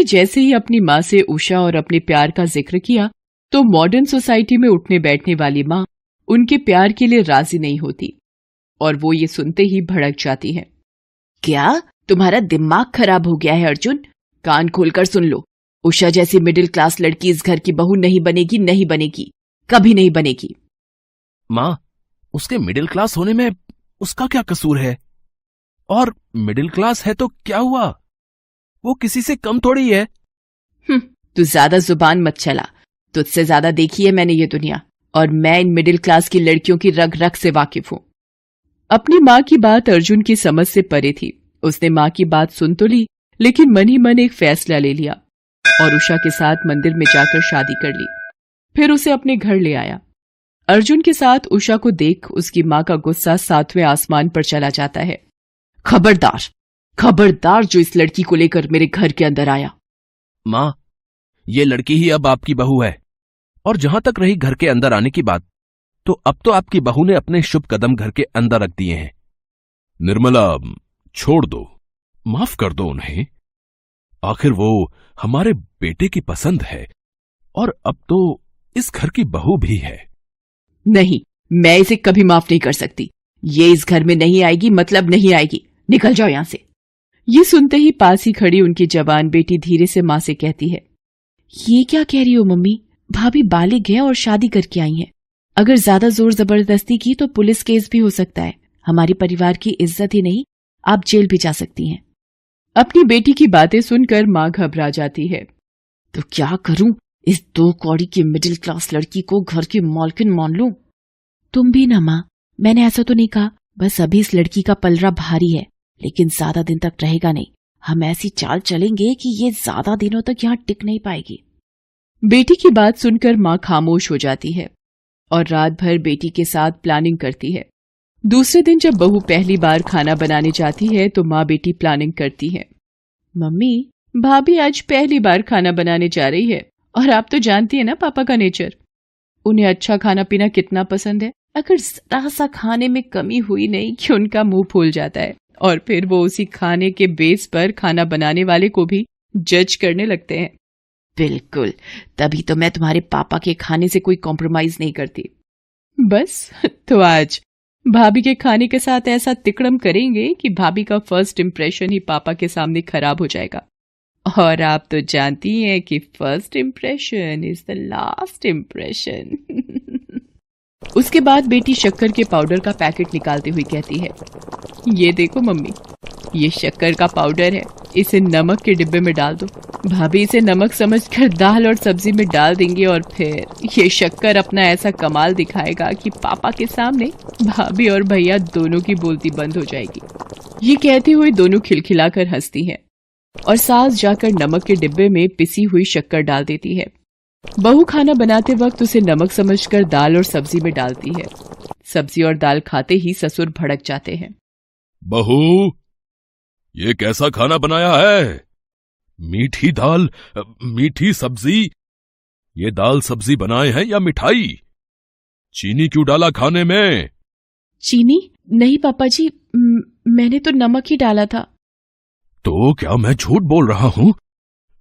ने जैसे ही अपनी माँ से उषा और अपने प्यार का जिक्र किया तो मॉडर्न सोसाइटी में उठने बैठने वाली माँ उनके प्यार के लिए राजी नहीं होती और वो ये सुनते ही भड़क जाती है। क्या तुम्हारा दिमाग खराब हो गया है अर्जुन? कान खोलकर सुन लो, उषा जैसी मिडिल क्लास लड़की इस घर की बहू नहीं बनेगी, नहीं बनेगी, कभी नहीं बनेगी। माँ, उसके मिडिल क्लास होने में उसका क्या कसूर है? और मिडिल क्लास है तो क्या हुआ, वो किसी से कम थोड़ी है। तू ज्यादा जुबान मत चला, तुझसे ज्यादा देखी है मैंने ये दुनिया, और मैं इन मिडिल क्लास की लड़कियों की रग रग से वाकिफ हूं। अपनी माँ की बात अर्जुन की समझ से परे थी। उसने माँ की बात सुन तो ली, लेकिन मन ही मन एक फैसला ले लिया और उषा के साथ मंदिर में जाकर शादी कर ली। फिर उसे अपने घर ले आया। अर्जुन के साथ उषा को देख उसकी माँ का गुस्सा 7वें आसमान पर चला जाता है। खबरदार, खबरदार जो इस लड़की को लेकर मेरे घर के अंदर आया। माँ, ये लड़की ही अब आपकी बहू है, और जहां तक रही घर के अंदर आने की बात, तो अब तो आपकी बहू ने अपने शुभ कदम घर के अंदर रख दिए हैं। निर्मला, छोड़ दो, माफ कर दो उन्हें। आखिर वो हमारे बेटे की पसंद है और अब तो इस घर की बहू भी है। नहीं, मैं इसे कभी माफ नहीं कर सकती। ये इस घर में नहीं आएगी, मतलब नहीं आएगी। निकल जाओ यहां से। ये सुनते ही पास ही खड़ी उनकी जवान बेटी धीरे से मां से कहती है, ये क्या कह रही हो मम्मी? भाभी बालिग है और शादी करके आई हैं। अगर ज्यादा जोर जबरदस्ती की तो पुलिस केस भी हो सकता है। हमारी परिवार की इज्जत ही नहीं, आप जेल भी जा सकती हैं। अपनी बेटी की बातें सुनकर मां घबरा जाती है। तो क्या करूं, इस 2 कौड़ी की मिडिल क्लास लड़की को घर की मालकिन मान लूं? तुम भी ना मां, मैंने ऐसा तो नहीं कहा। बस अभी इस लड़की का पलड़ा भारी है, लेकिन ज्यादा दिन तक रहेगा नहीं। हम ऐसी चाल चलेंगे कि ये ज्यादा दिनों तक यहाँ टिक नहीं पाएगी। बेटी की बात सुनकर मां खामोश हो जाती है और रात भर बेटी के साथ प्लानिंग करती है। दूसरे दिन जब बहू पहली बार खाना बनाने जाती है तो माँ बेटी प्लानिंग करती है। मम्मी, भाभी आज पहली बार खाना बनाने जा रही है, और आप तो जानती है ना पापा का नेचर। उन्हें अच्छा खाना पीना कितना पसंद है। अगर जरा सा खाने में कमी हुई नहीं कि उनका मुंह फूल जाता है, और फिर वो उसी खाने के बेस पर खाना बनाने वाले को भी जज करने लगते हैं। बिल्कुल, तभी तो मैं तुम्हारे पापा के खाने से कोई कॉम्प्रोमाइज नहीं करती। बस तो आज भाभी के खाने के साथ ऐसा तिकड़म करेंगे कि भाभी का फर्स्ट इंप्रेशन ही पापा के सामने खराब हो जाएगा। और आप तो जानती हैं कि first impression is the last impression. उसके बाद बेटी शक्कर के पाउडर का पैकेट निकालती हुई कहती है, ये देखो मम्मी, ये शक्कर का पाउडर है, इसे नमक के डिब्बे में डाल दो। भाभी इसे नमक समझकर दाल और सब्जी में डाल देंगे और फिर ये शक्कर अपना ऐसा कमाल दिखाएगा कि पापा के सामने भाभी और भैया दोनों की बोलती बंद हो जाएगी। ये कहती हुई दोनों खिलखिलाकर हंसती हैं और सास जाकर नमक के डिब्बे में पिसी हुई शक्कर डाल देती है। बहू खाना बनाते वक्त उसे नमक समझकर दाल और सब्जी में डालती है। सब्जी और दाल खाते ही ससुर भड़क जाते हैं। बहू, ये कैसा खाना बनाया है? मीठी दाल, मीठी सब्जी। ये दाल सब्जी बनाए हैं या मिठाई? चीनी क्यों डाला खाने में? चीनी नहीं पापा जी, मैंने तो नमक ही डाला था। तो क्या मैं झूठ बोल रहा हूं?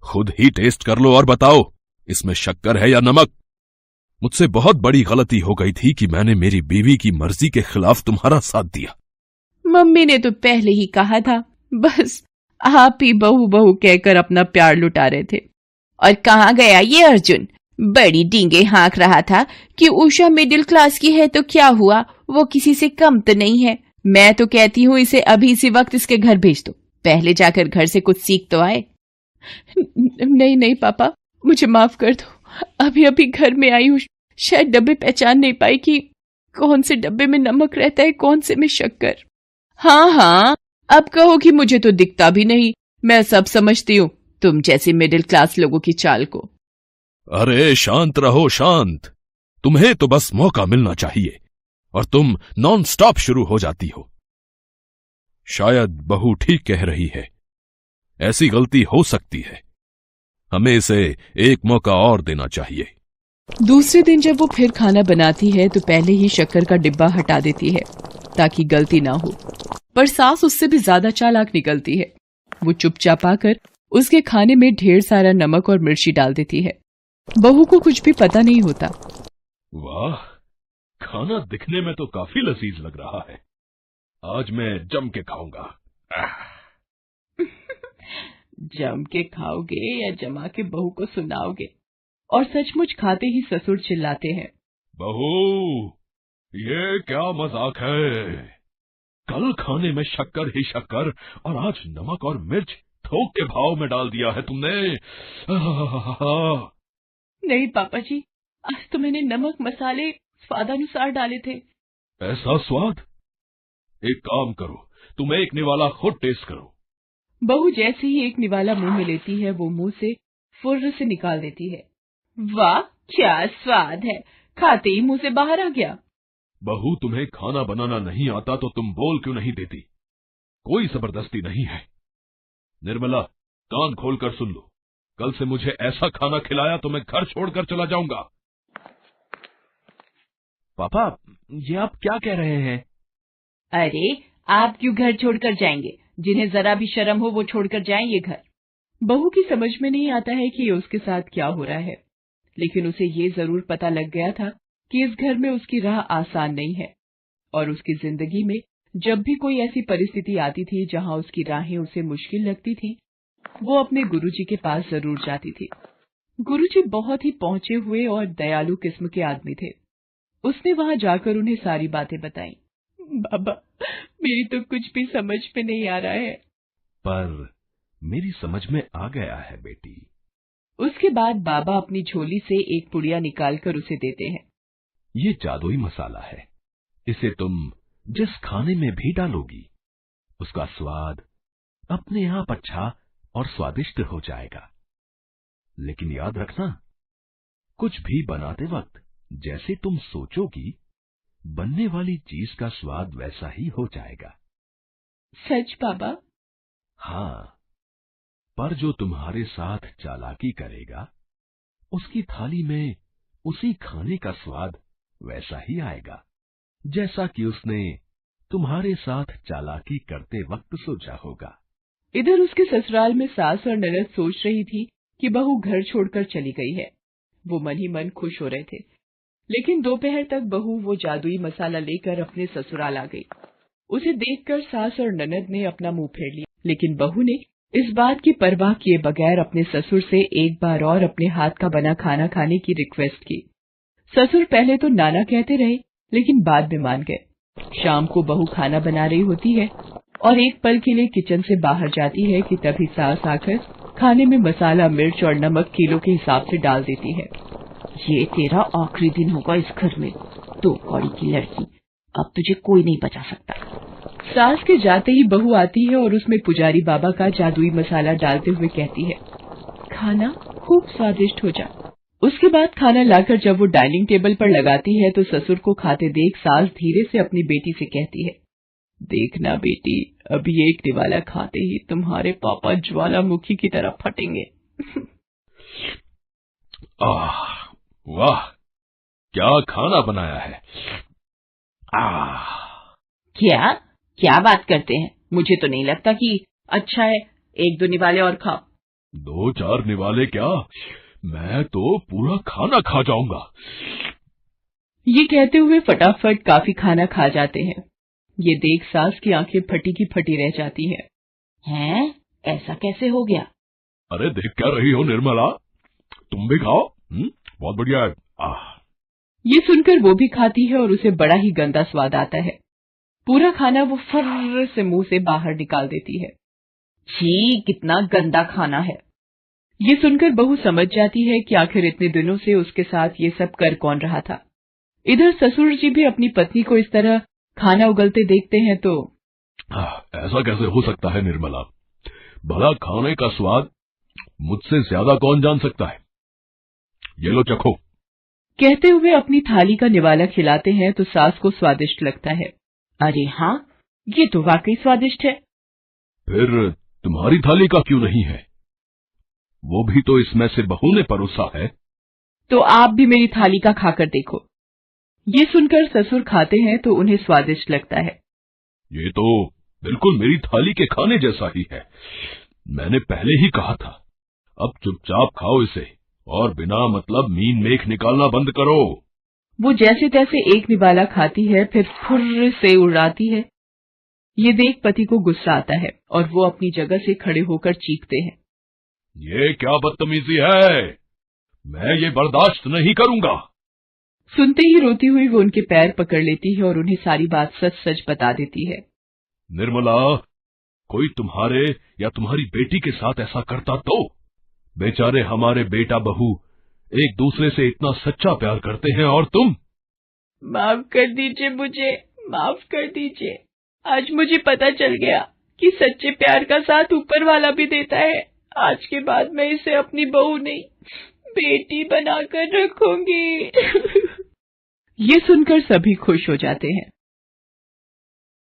खुद ही टेस्ट कर लो और बताओ, इसमें शक्कर है या नमक? मुझसे बहुत बड़ी गलती हो गई थी कि मैंने मेरी बीवी की मर्जी के खिलाफ तुम्हारा साथ दिया। मम्मी ने तो पहले ही कहा था, बस आप ही बहू बहू कहकर अपना प्यार लुटा रहे थे। और कहाँ गया ये अर्जुन? बड़ी डींगे हाँक रहा था कि उषा मिडिल क्लास की है तो क्या हुआ, वो किसी से कम तो नहीं है। मैं तो कहती हूँ इसे अभी इसी वक्त इसके घर भेज दो, पहले जाकर घर से कुछ सीख तो आए। नहीं नहीं पापा, मुझे माफ कर दो, अभी अभी घर में आई हूँ, शायद डब्बे पहचान नहीं पाई कि कौन से डब्बे में नमक रहता है, कौन से में शक्कर। हाँ हाँ, अब कहो कि मुझे तो दिखता भी नहीं, मैं सब समझती हूँ तुम जैसे मिडिल क्लास लोगों की चाल को। अरे शांत रहो, शांत। तुम्हें तो बस मौका मिलना चाहिए और तुम नॉन स्टॉप शुरू हो जाती हो। शायद बहू ठीक कह रही है, ऐसी गलती हो सकती है, हमें इसे एक मौका और देना चाहिए। दूसरे दिन जब वो फिर खाना बनाती है तो पहले ही शक्कर का डिब्बा हटा देती है ताकि गलती ना हो, पर सास उससे भी ज्यादा चालाक निकलती है। वो चुपचाप आकर उसके खाने में ढेर सारा नमक और मिर्ची डाल देती है। बहू को कुछ भी पता नहीं होता। वाह, खाना दिखने में तो काफी लजीज लग रहा है। आज मैं जम के खाऊंगा। जम के खाओगे या जमा के बहू को सुनाओगे? और सचमुच खाते ही ससुर चिल्लाते हैं, बहू, ये क्या मजाक है? कल खाने में शक्कर ही शक्कर और आज नमक और मिर्च थोक के भाव में डाल दिया है तुमने। नहीं पापा जी, आज तो मैंने नमक मसाले स्वादानुसार डाले थे। ऐसा स्वाद? एक काम करो, तुम एक निवाला खुद टेस्ट करो। बहू जैसे ही एक निवाला मुंह में लेती है, वो मुंह से फुर्र से निकाल देती है। वाह, क्या स्वाद है! खाते ही मुंह से बाहर आ गया। बहू, तुम्हें खाना बनाना नहीं आता तो तुम बोल क्यों नहीं देती? कोई जबरदस्ती नहीं है। निर्मला, कान खोलकर सुन लो, कल से मुझे ऐसा खाना खिलाया तो मैं घर छोड़कर चला जाऊंगा। पापा, ये आप क्या कह रहे हैं? अरे, आप क्यों घर छोड़कर जाएंगे? जिन्हें जरा भी शर्म हो वो छोड़कर जाएं ये घर। बहू की समझ में नहीं आता है कि उसके साथ क्या हो रहा है, लेकिन उसे ये जरूर पता लग गया था कि इस घर में उसकी राह आसान नहीं है, और उसकी जिंदगी में जब भी कोई ऐसी परिस्थिति आती थी जहां उसकी राहें उसे मुश्किल लगती थी, वो अपने गुरुजी के पास जरूर जाती थी। गुरुजी बहुत ही पहुंचे हुए और दयालु किस्म के आदमी थे। उसने वहां जाकर उन्हें सारी बातें बताई। बाबा, मेरी तो कुछ भी समझ में नहीं आ रहा है। पर मेरी समझ में आ गया है बेटी। उसके बाद बाबा अपनी झोली से एक पुड़िया निकालकर उसे देते हैं। ये जादुई मसाला है, इसे तुम जिस खाने में भी डालोगी उसका स्वाद अपने आप अच्छा और स्वादिष्ट हो जाएगा। लेकिन याद रखना, कुछ भी बनाते वक्त जैसे तुम सोचोगी, बनने वाली चीज का स्वाद वैसा ही हो जाएगा। सच बाबा? हाँ, पर जो तुम्हारे साथ चालाकी करेगा, उसकी थाली में उसी खाने का स्वाद वैसा ही आएगा जैसा कि उसने तुम्हारे साथ चालाकी करते वक्त सोचा होगा। इधर उसके ससुराल में सास और ननद सोच रही थी कि बहू घर छोड़कर चली गई है। वो मन ही मन खुश हो रहे थे, लेकिन दोपहर तक बहू वो जादुई मसाला लेकर अपने ससुराल आ गई। उसे देखकर सास और ननद ने अपना मुंह फेर लिया, लेकिन बहू ने इस बात की परवाह किए बगैर अपने ससुर से एक बार और अपने हाथ का बना खाना खाने की रिक्वेस्ट की। ससुर पहले तो नाना कहते रहे, लेकिन बाद में मान गए। शाम को बहू खाना बना रही होती है और एक पल के लिए किचन से बाहर जाती है कि तभी सास आकर खाने में मसाला, मिर्च और नमक किलो के हिसाब से डाल देती है। ये तेरा आखिरी दिन होगा इस घर में, तो कौड़ी की लड़की, अब तुझे कोई नहीं बचा सकता। सास के जाते ही बहू आती है और उसमें पुजारी बाबा का जादुई मसाला डालते हुए कहती है, खाना खूब स्वादिष्ट हो जा। उसके बाद खाना लाकर जब वो डाइनिंग टेबल पर लगाती है तो ससुर को खाते देख सास धीरे से अपनी बेटी से कहती है, देखना बेटी, अभी एक निवाला खाते ही तुम्हारे पापा ज्वालामुखी की तरह फटेंगे। आह, वाह, क्या खाना बनाया है। क्या बात करते हैं? मुझे तो नहीं लगता कि अच्छा है, एक दो निवाले और खाओ। 2-4 निवाले क्या, मैं तो पूरा खाना खा जाऊंगा। ये कहते हुए फटाफट काफी खाना खा जाते हैं। ये देख सास की आंखें फटी की फटी रह जाती हैं। हैं? ऐसा कैसे हो गया? अरे देख क्या रही हो निर्मला, तुम भी खाओ, बहुत बढ़िया है। ये सुनकर वो भी खाती है और उसे बड़ा ही गंदा स्वाद आता है। पूरा खाना वो फर्र से मुंह से बाहर निकाल देती है। छी, कितना गंदा खाना है। ये सुनकर बहू समझ जाती है कि आखिर इतने दिनों से उसके साथ ये सब कर कौन रहा था। इधर ससुर जी भी अपनी पत्नी को इस तरह खाना उगलते देखते हैं तो ऐसा कैसे हो सकता है निर्मला, भला खाने का स्वाद मुझसे ज्यादा कौन जान सकता है। ये लो चखो। कहते हुए अपनी थाली का निवाला खिलाते हैं तो सास को स्वादिष्ट लगता है। अरे हाँ, ये तो वाकई स्वादिष्ट है। फिर तुम्हारी थाली का क्यों नहीं है? वो भी तो इसमें से बहू ने परोसा है। तो आप भी मेरी थाली का खाकर देखो। ये सुनकर ससुर खाते हैं तो उन्हें स्वादिष्ट लगता है। ये तो बिल्कुल मेरी थाली के खाने जैसा ही है। मैंने पहले ही कहा था अब चुपचाप खाओ इसे और बिना मतलब मीन मेख निकालना बंद करो। वो जैसे तैसे एक निवाला खाती है, फिर फुर्र से उड़ाती है। ये देख पति को गुस्सा आता है और वो अपनी जगह से खड़े होकर चीखते हैं। ये क्या बदतमीजी है, मैं ये बर्दाश्त नहीं करूंगा। सुनते ही रोती हुई वो उनके पैर पकड़ लेती है और उन्हें सारी बात सच सच बता देती है। निर्मला, कोई तुम्हारे या तुम्हारी बेटी के साथ ऐसा करता तो? बेचारे हमारे बेटा बहू एक दूसरे से इतना सच्चा प्यार करते हैं और तुम। माफ कर दीजिए, मुझे माफ कर दीजिए। आज मुझे पता चल गया कि सच्चे प्यार का साथ ऊपर वाला भी देता है। आज के बाद मैं इसे अपनी बहू नहीं, बेटी बनाकर रखूंगी। ये सुनकर सभी खुश हो जाते हैं।